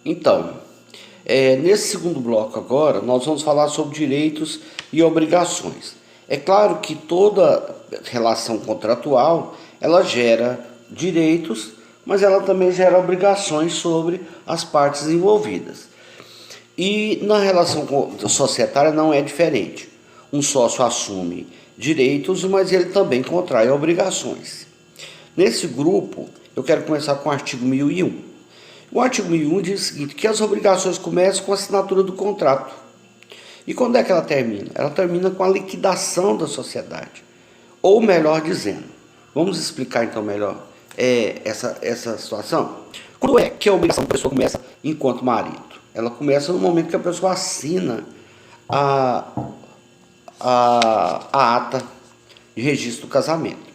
Então, nesse segundo bloco agora, nós vamos falar sobre direitos e obrigações. É claro que toda relação contratual, ela gera direitos, mas ela também gera obrigações sobre as partes envolvidas. E na relação societária não é diferente. Um sócio assume direitos, mas ele também contrai obrigações. Nesse grupo, eu quero começar com o artigo 1001. O artigo 1001 diz o seguinte, que as obrigações começam com a assinatura do contrato. E quando é que ela termina? Ela termina com a liquidação da sociedade. Ou melhor dizendo, vamos explicar então melhor essa situação? Quando é que a obrigação da pessoa começa enquanto marido? Ela começa no momento que a pessoa assina a, a ata de registro do casamento.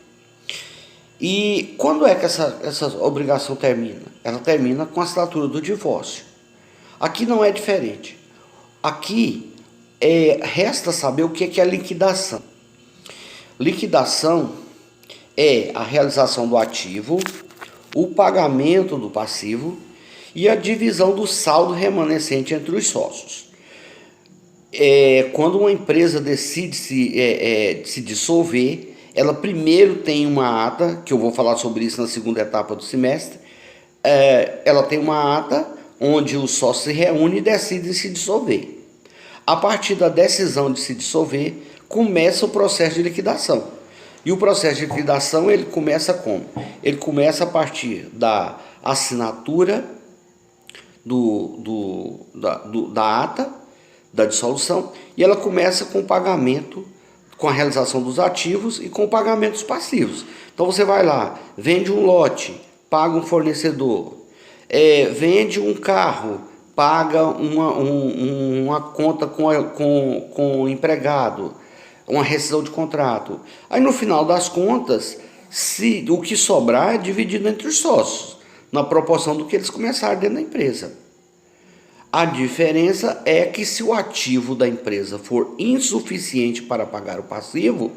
E quando é que essa obrigação termina? Ela termina com a assinatura do divórcio. Aqui não é diferente. Aqui resta saber o que é a liquidação. Liquidação é a realização do ativo, o pagamento do passivo e a divisão do saldo remanescente entre os sócios. Quando uma empresa decide se dissolver, ela primeiro tem uma ata, que eu vou falar sobre isso na segunda etapa do semestre, ela tem uma ata onde os sócios se reúnem e decidem se dissolver. A partir da decisão de se dissolver, começa o processo de liquidação. E o processo de liquidação, ele começa como? Ele começa a partir da assinatura da ata da dissolução, e ela começa com o pagamento, com a realização dos ativos e com o pagamento dos passivos. Então você vai lá, vende um lote, paga um fornecedor, vende um carro, paga uma conta com o empregado, uma rescisão de contrato. Aí no final das contas, o que sobrar é dividido entre os sócios, na proporção do que eles começaram dentro da empresa. A diferença é que se o ativo da empresa for insuficiente para pagar o passivo,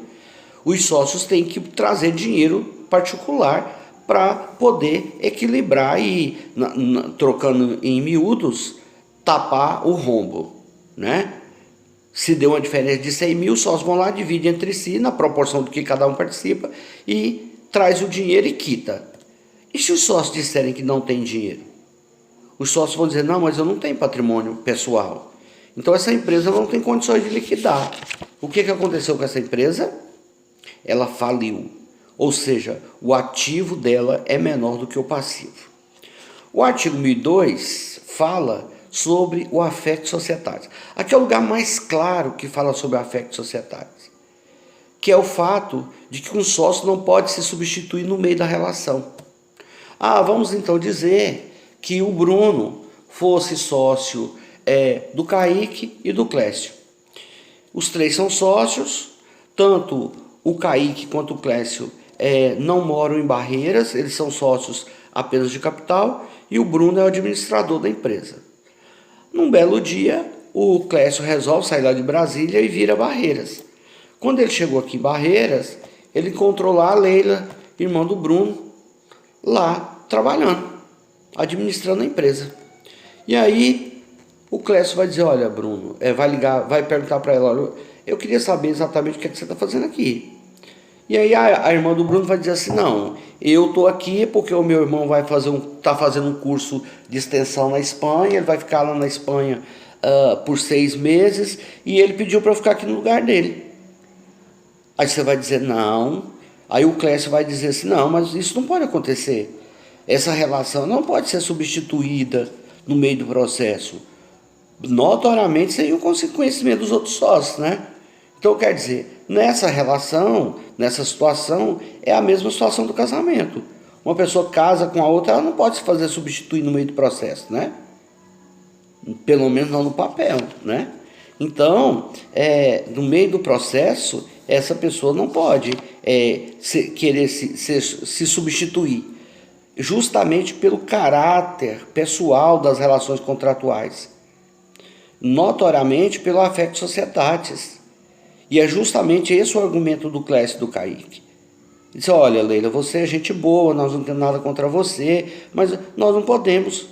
os sócios têm que trazer dinheiro particular para poder equilibrar e, trocando em miúdos, tapar o rombo, né? Se deu uma diferença de 100 mil, os sócios vão lá, dividem entre si, na proporção do que cada um participa, e traz o dinheiro e quita. E se os sócios disserem que não tem dinheiro? Os sócios vão dizer, não, mas eu não tenho patrimônio pessoal. Então essa empresa não tem condições de liquidar. O que aconteceu com essa empresa? Ela faliu. Ou seja, o ativo dela é menor do que o passivo. O artigo 1002 fala sobre o affectus societatis. Aqui é o lugar mais claro que fala sobre o affectus societatis, que é o fato de que um sócio não pode se substituir no meio da relação. Vamos então dizer que o Bruno fosse sócio do Kaique e do Clécio. Os três são sócios, tanto o Kaique quanto o Clécio não moram em Barreiras, eles são sócios apenas de capital, e o Bruno é o administrador da empresa. Num belo dia, o Clécio resolve sair lá de Brasília e vir a Barreiras. Quando ele chegou aqui em Barreiras, ele encontrou lá a Leila, irmã do Bruno, lá trabalhando, administrando a empresa. E aí o Clécio vai dizer, olha Bruno, vai perguntar para ela, olha, eu queria saber exatamente o que é que você está fazendo aqui. E aí a irmã do Bruno vai dizer assim, não, eu estou aqui porque o meu irmão está fazendo um curso de extensão na Espanha, ele vai ficar lá na Espanha por 6 meses, e ele pediu para eu ficar aqui no lugar dele. Aí você vai dizer, não. Aí o Clécio vai dizer assim, não, mas isso não pode acontecer. Essa relação não pode ser substituída no meio do processo, notoriamente sem o conhecimento dos outros sócios, né? Então, quer dizer, nessa relação, nessa situação, é a mesma situação do casamento. Uma pessoa casa com a outra, ela não pode se fazer substituir no meio do processo, né? Pelo menos não no papel, né? Então, no meio do processo, essa pessoa não pode querer se substituir, justamente pelo caráter pessoal das relações contratuais, notoriamente pelo affectus societatis. E é justamente esse o argumento do Clécio e do Kaique. Ele disse, olha Leila, você é gente boa, nós não temos nada contra você, mas nós não podemos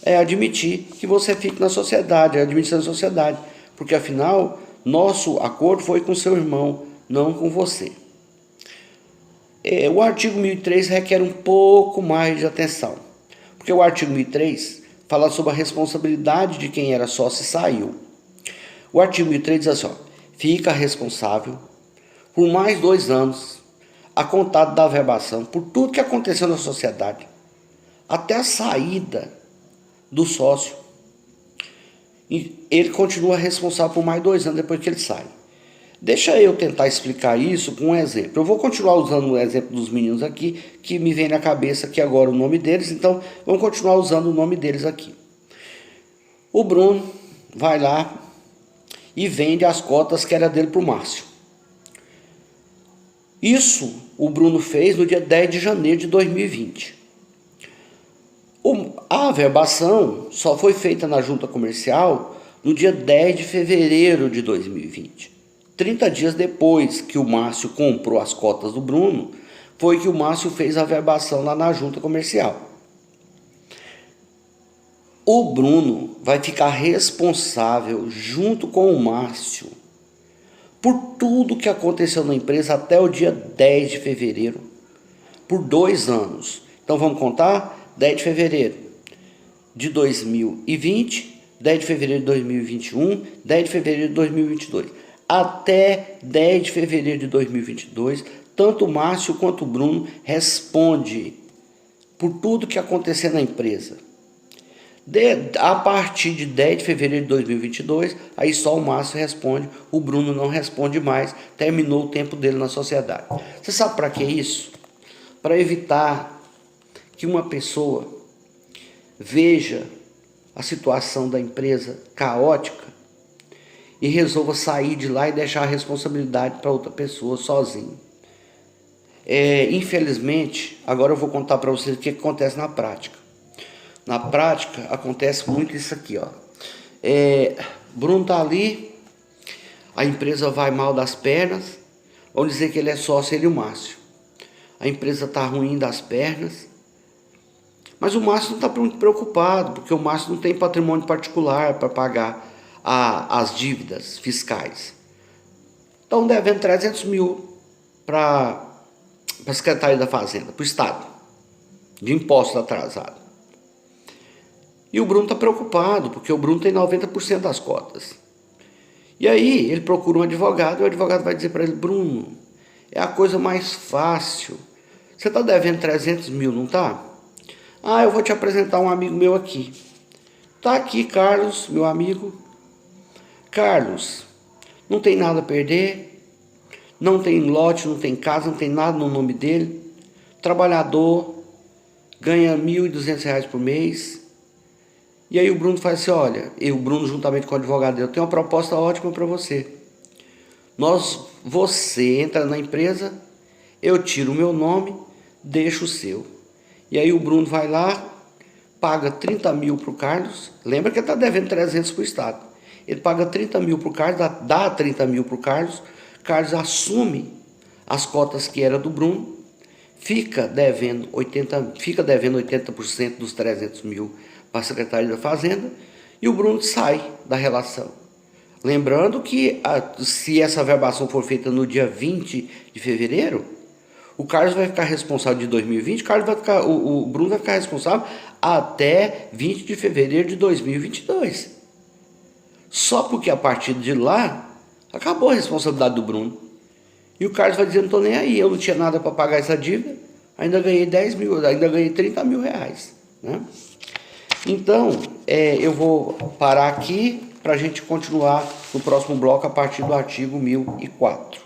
é admitir que você fique na sociedade, é admitir na sociedade, porque afinal, nosso acordo foi com seu irmão, não com você. O artigo 1003 requer um pouco mais de atenção, porque o artigo 1003 fala sobre a responsabilidade de quem era sócio e saiu. O artigo 1003 diz assim, ó, fica responsável por mais 2 anos a contar da averbação por tudo que aconteceu na sociedade, até a saída do sócio. E ele continua responsável por mais 2 anos depois que ele sai. Deixa eu tentar explicar isso com um exemplo. Eu vou continuar usando o exemplo dos meninos aqui, que me vem na cabeça aqui agora o nome deles, então vamos continuar usando o nome deles aqui. O Bruno vai lá e vende as cotas que era dele para o Márcio. Isso o Bruno fez no dia 10 de janeiro de 2020. A averbação só foi feita na junta comercial no dia 10 de fevereiro de 2020. 30 dias depois que o Márcio comprou as cotas do Bruno, foi que o Márcio fez a averbação lá na junta comercial. O Bruno vai ficar responsável, junto com o Márcio, por tudo que aconteceu na empresa até o dia 10 de fevereiro, por 2 anos. Então vamos contar? 10 de fevereiro de 2020, 10 de fevereiro de 2021, 10 de fevereiro de 2022. Até 10 de fevereiro de 2022, tanto o Márcio quanto o Bruno respondem por tudo que acontecer na empresa. A partir de 10 de fevereiro de 2022, aí só o Márcio responde, o Bruno não responde mais, terminou o tempo dele na sociedade. Você sabe para que isso? Para evitar que uma pessoa veja a situação da empresa caótica e resolva sair de lá e deixar a responsabilidade para outra pessoa sozinho. Infelizmente, agora eu vou contar para vocês o que acontece na prática. Na prática, acontece muito isso aqui, ó. Bruno tá ali, a empresa vai mal das pernas, vamos dizer que ele é sócio, ele e o Márcio. A empresa tá ruim das pernas, mas o Márcio não está muito preocupado, porque o Márcio não tem patrimônio particular para pagar as dívidas fiscais. Estão devendo 300 mil para a Secretaria da Fazenda, para o Estado, de impostos atrasados. E o Bruno está preocupado, porque o Bruno tem 90% das cotas. E aí ele procura um advogado, e o advogado vai dizer para ele, Bruno, é a coisa mais fácil. Você está devendo 300 mil, não está? Eu vou te apresentar um amigo meu aqui. Está aqui, Carlos, meu amigo. Carlos, não tem nada a perder, não tem lote, não tem casa, não tem nada no nome dele. Trabalhador, ganha R$ 1.200 por mês. E aí o Bruno faz assim, olha, o Bruno juntamente com o advogado dele, eu tenho uma proposta ótima para você. Você entra na empresa, eu tiro o meu nome, deixo o seu. E aí o Bruno vai lá, paga 30 mil para o Carlos, lembra que ele está devendo 300 para o Estado. Ele paga 30 mil para o Carlos, dá 30 mil para o Carlos assume as cotas que era do Bruno, fica devendo 80% dos 300 mil para a Secretaria da Fazenda e o Bruno sai da relação. Lembrando que se essa averbação for feita no dia 20 de fevereiro, o Carlos vai ficar responsável de 2020, o Bruno vai ficar responsável até 20 de fevereiro de 2022. Só porque a partir de lá, acabou a responsabilidade do Bruno. E o Carlos vai dizer, não estou nem aí, eu não tinha nada para pagar essa dívida, ainda ganhei 10 mil, ainda ganhei 30 mil reais. Né? Então, eu vou parar aqui para a gente continuar no próximo bloco a partir do artigo 1004.